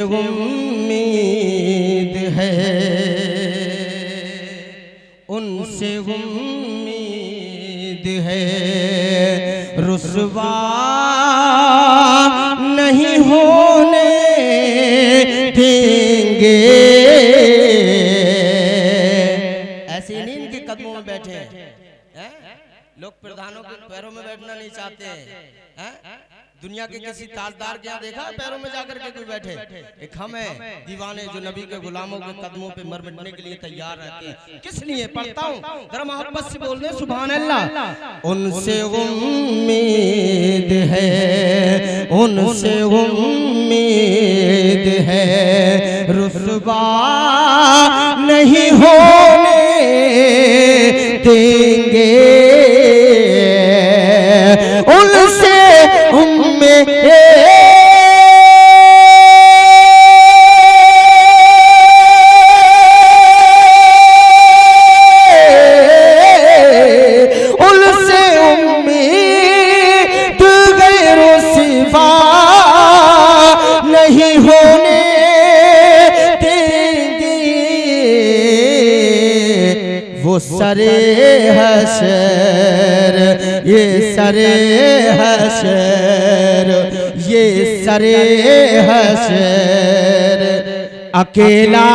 उम्मीद है, उनसे उम्मीद है, रुसवा नहीं होने देंगे। ऐसे ही नहीं इनके कदमों में बैठे हैं। लोग प्रधानों के पैरों में बैठना नहीं चाहते हैं। दुनिया के किसी ताजदार के यहाँ देखा पैरों में जाकर के कोई बैठे? एक हम है दीवाने जो नबी के गुलामों के कदमों पे मर मिटने के लिए तैयार रहते हैं। किस लिए पढ़ता हूँ, जरा मोहब्बत से बोल दे सुभान अल्लाह। उनसे उम्मीद है, उनसे उम्मीद है, रुसवा नहीं होने देंगे। उनसे उम्मीद उनसे उम्मीद गैरो सिवा नहीं होने देंगे। वो सरे हशर, ये सरे हशर, ये सरे हशर अकेला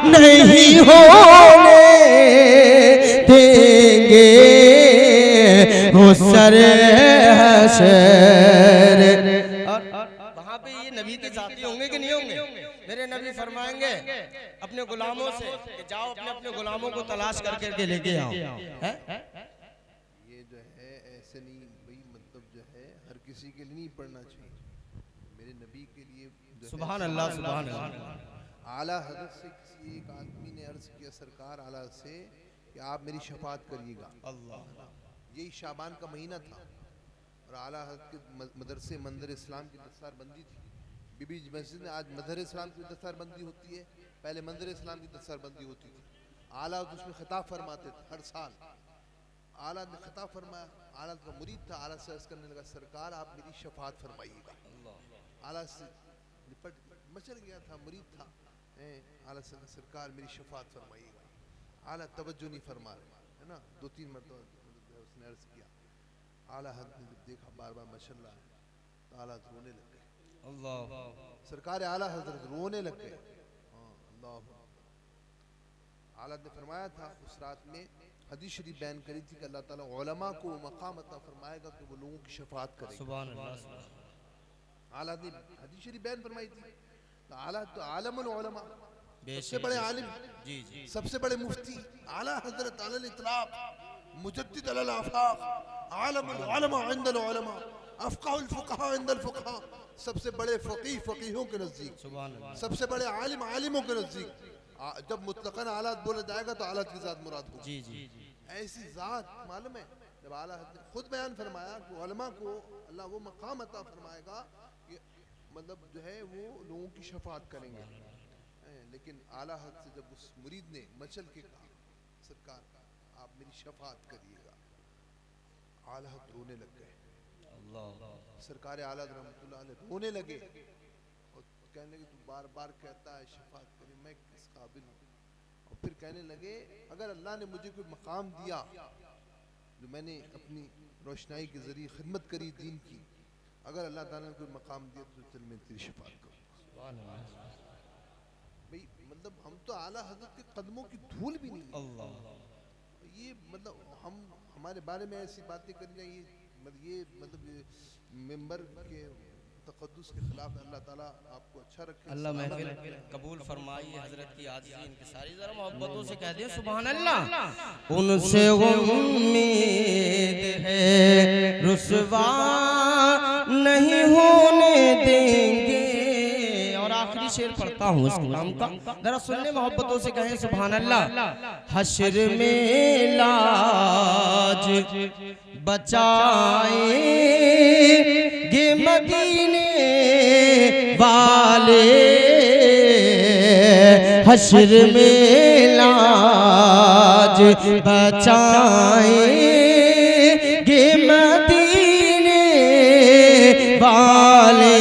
नहीं होने देंगे। वो सरे हशर। और वहां पे ये नबी के साथी होंगे कि नहीं होंगे? मेरे नबी फरमाएंगे अपने गुलामों से कि जाओ अपने अपने गुलामों को तलाश करके लेके आओ। ये जो है ऐसे नहीं भाई, मतलब जो है हर किसी के लिए नहीं पढ़ना चाहिए, मेरे नबी के लिए। सुभान अल्लाह, सुभान अल्लाह। आला हज़रत से किसी एक आदमी ने अर्ज किया सरकार आला से कि आप मेरी शफात करिएगा। अल्लाह, यही शाबान का महीना था और आला हज़रत के मदरसे मंदिर इस्लाम की दस्तारबंदी थी। बीबी मस्जिद में आज मदर इस्लाम की दस्तारबंदी होती है, पहले मंदिर इस्लाम की दस्तारबंदी होती थी। आला उसमें खिताब फरमाते थे हर साल। आला ने खिताब फरमाया, आला का मुरीद था, आला से अर्ज करने लगा सरकार आप मेरी शफात फरमाइएगा। आला से निपट मचल गया था, मुरीद था, आला से सरकार मेरी शफात फरमाइएगा। आला तवज्जो नहीं फरमा रहे है ना, 2-3 मरतबा उसने अर्ज किया। आला हज़रत ने जब देखा बार बार मचल रहा है तो आला रोने लग गए। अल्लाह, सरकार आला हज़रत रोने लग गए। अल्लाह, आला ने फरमाया था उस रात में हदीस शरीफ बयान करी थी कि अल्लाह ताला उलमा को मकाम अता फरमाएगा कि वो लोगों की शफात करेगा। सुभान अल्लाह। आला ने हदीस शरीफ बयान फरमाई थी। तो आला तो आलमुल उलमा, सबसे बड़े आलिम, जी जी, सबसे बड़े मुफ्ती आला हज़रत अलल इतलाक मुजद्दिद अलल आफाक आलमुल उलमा इंदल उलमा अफ़क़हुल फ़ुक़हा इंदल फ़ुक़हा, सबसे बड़े फ़क़ीह फ़क़ीहों के नज़दीक, सबसे बड़े आलिम आलिमों के नज़दीक। जब मुतलक़न आला बोला जाएगा तो आला की ज़ात मुराद होगी। जी जी, ऐसी ज़ात मालूम है। जब आला खुद बयान फरमाया कि उलमा को अल्लाह वो मकाम अता फरमाएगा कि मतलब जो है वो लोगों की शफात करेंगे। लेकिन आला हद से जब उस मुरीद ने मचल के कहा सरकार आप मेरी शफात करिएगा, आला हद रोने लग गए। सरकार आला रहमतुल्लाह अलैह रोने लगे और कहने लगे तू बार बार कहता है शफात करी, मैं किस काबिल हूँ? और फिर कहने लगे अगर अल्लाह ने मुझे कोई मकाम दिया जो मैंने अपनी रोशनाई के जरिए खिदमत करी दीन की, अगर अल्लाह ताला ने कोई मकाम दिया तो चल मैं तेरी शफात करूँगा। भाई मतलब हम तो आला हज़रत के कदमों की धूल भी नहीं। अल्लाह, ये मतलब हम हमारे बारे में ऐसी बातें करी जाए, ये मतलब मेंबर के तक़द्दुस के खिलाफ। अल्लाह ताला आपको अच्छा रखे, अल्लाह महफिल कबूल फरमाइए। हजरत की आजिज़ी इनकी सारी जरा मोहब्बतों से कह दिए सुभान अल्लाह। उनसे उम्मीद है, रुसवा नहीं होने देंगे। और आखिरी शेर पढ़ता हूँ इस कलाम का, जरा सुनने मोहब्बतों से कहें सुभान अल्लाह। हश्र में लाज बचाएंगे मदीने वाले, हश्र में लाज बचाएंगे मदीने वाले।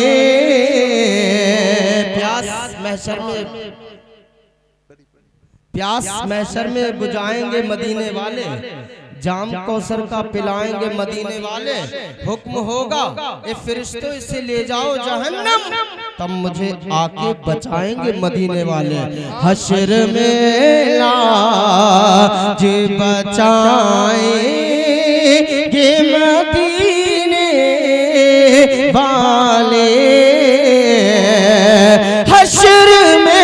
प्यास महशर में बुझाएंगे मदीने वाले, जाम कौसर का पिलाएंगे मदीने वाले। हुक्म होगा ए फरिश्तों इसे ले जाओ जहन्नम, तब मुझे आके बचाएंगे मदीने वाले। हश्र में लाज बचाएंगे मदीने वाले, हश्र में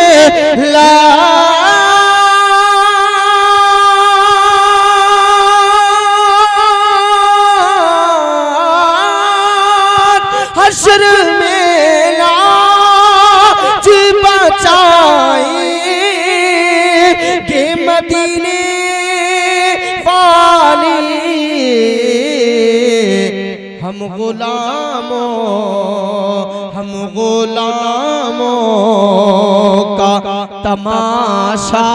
हश्र में लाज बचाएंगे मदीने वाले। हम गुलामों का तमाशा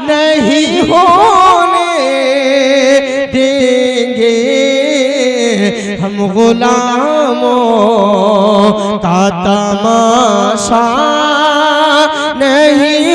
नहीं होने देंगे, हम गुलामों का तमाशा नहीं